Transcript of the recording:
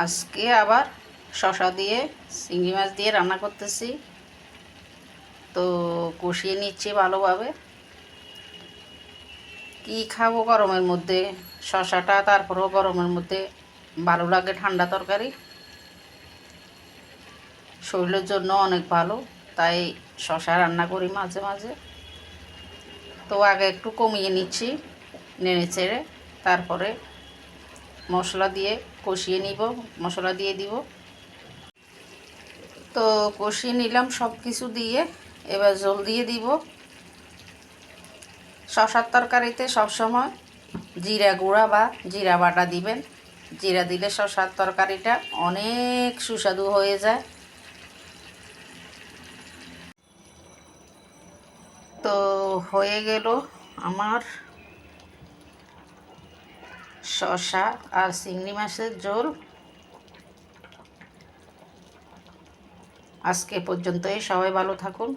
আজকে আবার শসা দিয়ে চিংড়ি মাছ দিয়ে রান্না করতেছি। তো কষিয়ে নিচ্ছি ভালোভাবে। কি খাবো গরমের মধ্যে, শসাটা তারপরেও গরমের মধ্যে ভালো লাগে। ঠান্ডা তরকারি শরীরের জন্য অনেক ভালো, তাই শসা রান্না করি মাঝে মাঝে। তো আগে একটু কমিয়ে নিচ্ছি নেড়ে চেড়ে, তারপরে মশলা দিয়ে কষিয়ে নিব, মশলা দিয়ে দিব। তো কষিয়ে নিলাম সব কিছু দিয়ে, এবার জল দিয়ে দিব। শসার তরকারিতে সবসময় জিরা গুঁড়া বা জিরা বাটা দিবেন। জিরা দিলে শসার তরকারিটা অনেক সুস্বাদু হয়ে যায়। তো হয়ে গেল আমার শসা আর চিংড়ি মাছের ঝোল। আজকে পর্যন্তই, সবাই ভালো থাকুন।